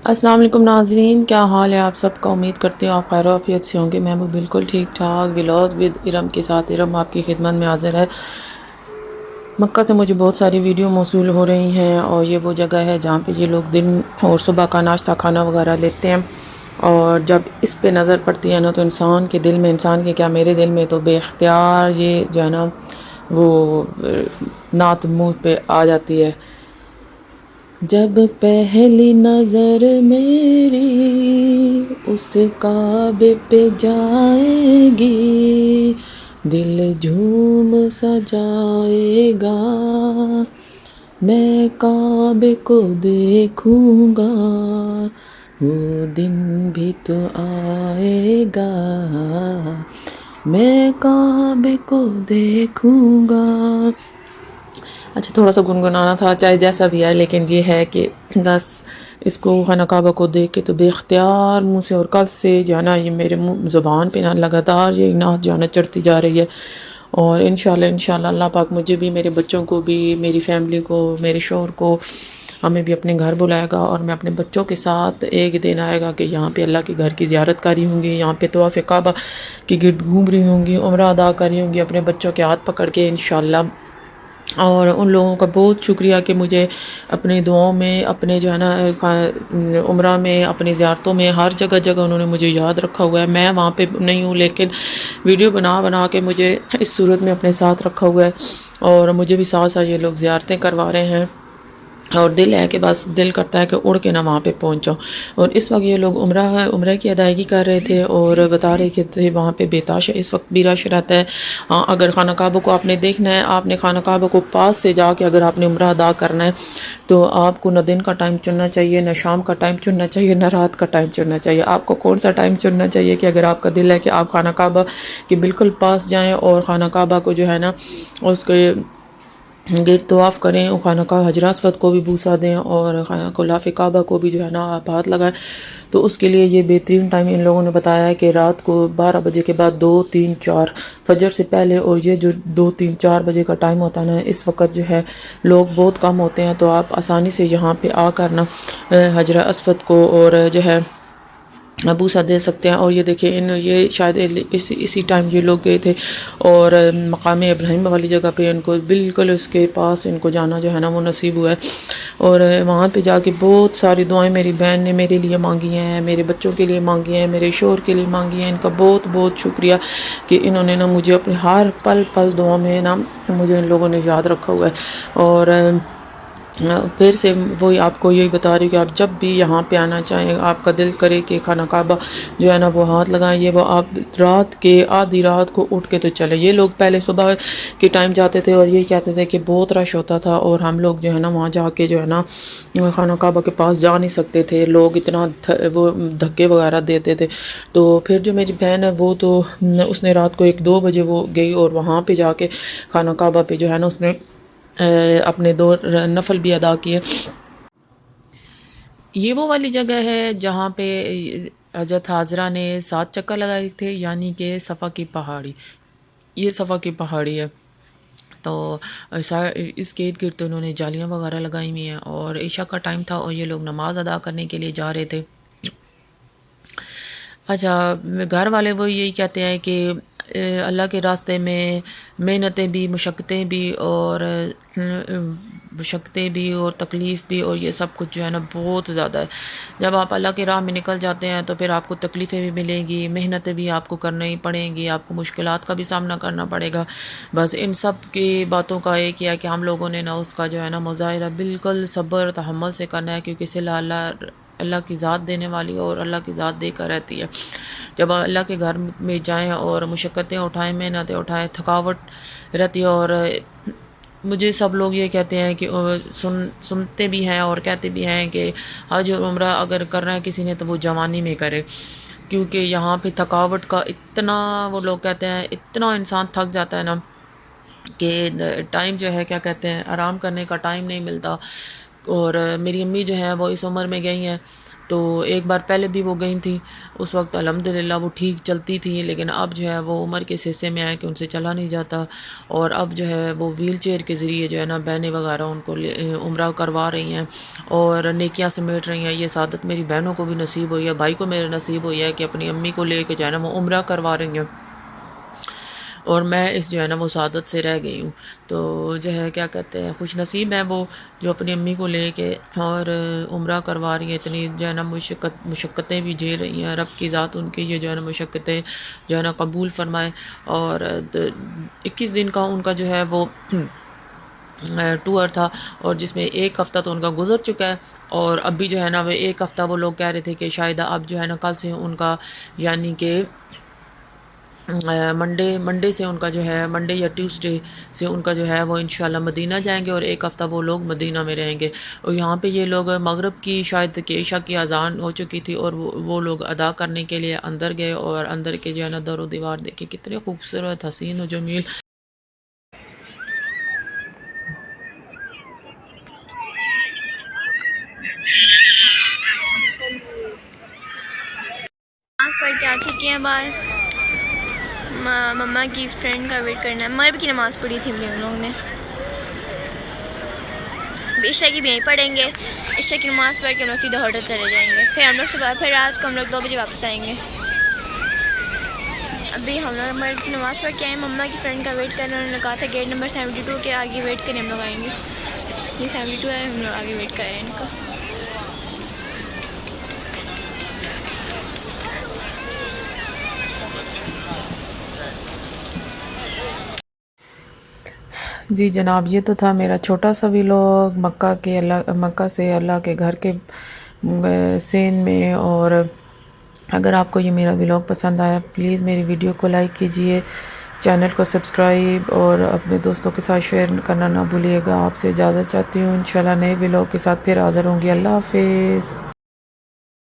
السلام علیکم ناظرین، کیا حال ہے آپ سب کا؟ امید کرتے ہوں آپ خیر و عافیت سے ہوں گے۔ میں بھی بالکل ٹھیک ٹھاک ولاگ ود ارم کے ساتھ ارم آپ کی خدمت میں حاضر ہے۔ مکہ سے مجھے بہت ساری ویڈیو موصول ہو رہی ہیں، اور یہ وہ جگہ ہے جہاں پہ یہ لوگ دن اور صبح کا ناشتہ کھانا وغیرہ لیتے ہیں، اور جب اس پہ نظر پڑتی ہے نا تو انسان کے دل میں، انسان کے کیا میرے دل میں تو بے اختیار یہ جو ہے نا وہ نعت منہ پہ آ جاتی ہے۔ جب پہلی نظر میری اس کعبے پہ جائے گی، دل جھوم سجائے گا، میں کعبے کو دیکھوں گا، وہ دن بھی تو آئے گا، میں کعبے کو دیکھوں گا۔ اچھا، تھوڑا سا گنگنانا تھا، چاہے جیسا بھی ہے، لیکن یہ ہے کہ بس اس کو خانہ کعبہ کو دیکھ کے تو بے اختیار منہ سے، اور کل سے جو ہے نا یہ میرے منہ زبان پہ نا لگاتار یہ نعت جو ہے نا چڑھتی جا رہی ہے، اور انشاءاللہ اللہ پاک مجھے بھی، میرے بچوں کو بھی، میری فیملی کو، میرے شوہر کو، ہمیں بھی اپنے گھر بلائے گا، اور میں اپنے بچوں کے ساتھ ایک دن آئے گا کہ یہاں پہ اللہ کے گھر کی زیارت کاری ہوں گی، یہاں پہ طواف کعبہ کے گرد گھوم رہی ہوں گی، عمرہ ادا کری ہوں گی اپنے بچوں کے ہاتھ پکڑ کے انشاءاللہ۔ اور ان لوگوں کا بہت شکریہ کہ مجھے اپنی دعاؤں میں، اپنے جو ہے نا عمرہ میں، اپنی زیارتوں میں، ہر جگہ جگہ انہوں نے مجھے یاد رکھا ہوا ہے۔ میں وہاں پہ نہیں ہوں، لیکن ویڈیو بنا بنا کے مجھے اس صورت میں اپنے ساتھ رکھا ہوا ہے، اور مجھے بھی ساتھ ساتھ یہ لوگ زیارتیں کروا رہے ہیں، اور دل ہے کہ بس دل کرتا ہے کہ اڑ کے نہ وہاں پہ پہنچ جاؤں۔ اور اس وقت یہ لوگ عمرہ کی ادائیگی کر رہے تھے، اور بتا رہے کہ تھے وہاں پہ بے تاش اس وقت بھی رش رہتا ہے۔ ہاں، اگر خانہ کعبہ کو آپ نے دیکھنا ہے، آپ نے خانہ کعبہ کو پاس سے جا کے اگر آپ نے عمرہ ادا کرنا ہے، تو آپ کو نہ دن کا ٹائم چننا چاہیے، نہ شام کا ٹائم چننا چاہیے، نہ رات کا ٹائم چننا چاہیے۔ آپ کو کون سا ٹائم چننا چاہیے کہ اگر آپ کا دل ہے کہ آپ خانہ کعبہ کے بالکل پاس جائیں، اور خانہ کعبہ کو جو ہے نا اس کے گرد طواف کریں، خانہ کعبہ حجر اسود کو بھی بوسہ دیں، اور غلاف کعبہ کو بھی جو ہے نا آپ ہاتھ لگائیں، تو اس کے لیے یہ بہترین ٹائم ان لوگوں نے بتایا ہے کہ رات کو 12 بجے کے بعد 2 3 4 فجر سے پہلے، اور یہ جو 2 3 4 بجے کا ٹائم ہوتا ہے نا، اس وقت جو ہے لوگ بہت کم ہوتے ہیں، تو آپ آسانی سے یہاں پہ آ کر نا حجر اسود کو اور جو ہے بوسہ دے سکتے ہیں۔ اور یہ دیکھیں یہ شاید اسی ٹائم یہ لوگ گئے تھے، اور مقام ابراہیم والی جگہ پہ ان کو بالکل اس کے پاس ان کو جانا جو ہے نا وہ نصیب ہوا ہے، اور وہاں پہ جا کے بہت ساری دعائیں میری بہن نے میرے لیے مانگی ہیں، میرے بچوں کے لیے مانگی ہیں، میرے شوہر کے لیے مانگی ہیں۔ ان کا بہت بہت شکریہ کہ انہوں نے نا مجھے اپنے ہر پل پل دعا میں نا مجھے ان لوگوں نے یاد رکھا ہوا ہے۔ اور پھر سے وہی آپ کو یہی بتا رہی کہ آپ جب بھی یہاں پہ آنا چاہیں، آپ کا دل کرے کہ خانہ کعبہ جو ہے نا وہ ہاتھ لگائیں، یہ وہ آپ رات کے آدھی رات کو اٹھ کے تو چلے۔ یہ لوگ پہلے صبح کے ٹائم جاتے تھے، اور یہ کہتے تھے کہ بہت رش ہوتا تھا، اور ہم لوگ جو ہے نا وہاں جا کے جو ہے نا خانہ کعبہ کے پاس جا نہیں سکتے تھے، لوگ اتنا وہ دھکے وغیرہ دیتے تھے۔ تو پھر جو میری بہن ہے وہ تو اس نے رات کو 1 2 بجے وہ گئی، اور وہاں پہ جا کے خانہ کعبہ پہ جو ہے نا اس نے اپنے 2 نفل بھی ادا کیے۔ یہ وہ والی جگہ ہے جہاں پہ حضرت حاضرہ نے 7 چکر لگائے تھے، یعنی کہ صفا کی پہاڑی، یہ صفا کی پہاڑی ہے۔ تو اس کے ارد گرد انہوں نے جالیاں وغیرہ لگائی ہوئی ہیں، اور عشاء کا ٹائم تھا، اور یہ لوگ نماز ادا کرنے کے لیے جا رہے تھے۔ اچھا، گھر والے وہ یہی کہتے ہیں کہ اللہ کے راستے میں محنتیں بھی، مشقتیں بھی، اور مشقتیں بھی اور تکلیف بھی، اور یہ سب کچھ جو ہے نا بہت زیادہ ہے۔ جب آپ اللہ کی راہ میں نکل جاتے ہیں تو پھر آپ کو تکلیفیں بھی ملیں گی، محنتیں بھی آپ کو کرنا ہی پڑیں گی، آپ کو مشکلات کا بھی سامنا کرنا پڑے گا۔ بس ان سب کی باتوں کا ایک کیا کہ ہم لوگوں نے نا اس کا جو ہے نا مظاہرہ بالکل صبر تحمل سے کرنا ہے، کیونکہ صلہ اللہ کی ذات دینے والی ہے، اور اللہ کی ذات دے کر رہتی ہے۔ جب اللہ کے گھر میں جائیں اور مشقتیں اٹھائیں، محنتیں اٹھائیں، تھکاوٹ رہتی ہے، اور مجھے سب لوگ یہ کہتے ہیں کہ سنتے بھی ہیں اور کہتے بھی ہیں کہ حج اور عمرہ اگر کرنا ہے کسی نے تو وہ جوانی میں کرے، کیونکہ یہاں پہ تھکاوٹ کا اتنا، وہ لوگ کہتے ہیں اتنا انسان تھک جاتا ہے نا کہ ٹائم جو ہے کیا کہتے ہیں آرام کرنے کا ٹائم نہیں ملتا۔ اور میری امی جو ہے وہ اس عمر میں گئی ہیں، تو ایک بار پہلے بھی وہ گئی تھیں، اس وقت الحمدللہ وہ ٹھیک چلتی تھیں، لیکن اب جو ہے وہ عمر کے حصے میں آئے کہ ان سے چلا نہیں جاتا، اور اب جو ہے وہ ویل چیئر کے ذریعے جو ہے نا بہنیں وغیرہ ان کو عمرہ کروا رہی ہیں اور نیکیاں سمیٹ رہی ہیں۔ یہ سعادت میری بہنوں کو بھی نصیب ہوئی ہے، بھائی کو میرے نصیب ہوئی ہے کہ اپنی امی کو لے کے جو ہے نا وہ عمرہ کروا رہی ہیں، اور میں اس جو ہے نا وہ سعادت سے رہ گئی ہوں۔ تو جو ہے کیا کہتے ہیں، خوش نصیب ہیں وہ جو اپنی امی کو لے کے اور عمرہ کروا رہی ہیں، اتنی جو ہے نا مشقتیں بھی جھیل رہی ہیں۔ رب کی ذات ان کی یہ جو ہے نا مشقتیں جو ہے نا قبول فرمائے۔ اور 21 دن کا ان کا جو ہے وہ ٹور تھا، اور جس میں ایک ہفتہ تو ان کا گزر چکا ہے، اور اب بھی جو ہے نا وہ ایک ہفتہ وہ لوگ کہہ رہے تھے کہ شاید اب جو ہے نا کل سے ان کا یعنی کہ منڈے سے ان کا جو ہے منڈے یا ٹیوزڈے سے ان کا جو ہے وہ انشاءاللہ مدینہ جائیں گے، اور ایک ہفتہ وہ لوگ مدینہ میں رہیں گے۔ اور یہاں پہ یہ لوگ مغرب کی شاید کہ عشاء کی اذان ہو چکی تھی، اور وہ لوگ ادا کرنے کے لیے اندر گئے، اور اندر کے جو ہے نا در و دیوار دیکھے کتنے خوبصورت حسین و جمیل۔ نماز پڑھ کے آ چکی ہیں باہر، مما کی فرینڈ کا ویٹ کرنا ہے۔ مغرب کی نماز پڑھی تھی ہم لوگوں نے، عشاء کی بھی یہیں پڑھیں گے، عشاء کی نماز پڑھ کے ہم لوگ سیدھا ہوٹل چلے جائیں گے، پھر ہم لوگ صبح پھر رات کو ہم لوگ 2 بجے واپس آئیں گے۔ ابھی ہم لوگ مغرب کی نماز پڑھ کے آئے، مما کی فرینڈ کا ویٹ کر رہے ہیں، انہوں نے کہا تھا گیٹ نمبر 72 کے آگے ویٹ کریں، ہم لوگ آئیں گے۔ یہ 72 ہے، ہم لوگ آگے ویٹ کر رہے ہیں ان کا۔ جی جناب، یہ تو تھا میرا چھوٹا سا ویلاگ مکہ سے اللہ کے گھر کے سین میں۔ اور اگر آپ کو یہ میرا ویلاگ پسند آیا، پلیز میری ویڈیو کو لائک کیجئے، چینل کو سبسکرائب اور اپنے دوستوں کے ساتھ شیئر کرنا نہ بھولیے گا۔ آپ سے اجازت چاہتی ہوں، انشاءاللہ نئے ویلاگ کے ساتھ پھر حاضر ہوں گی۔ اللہ حافظ۔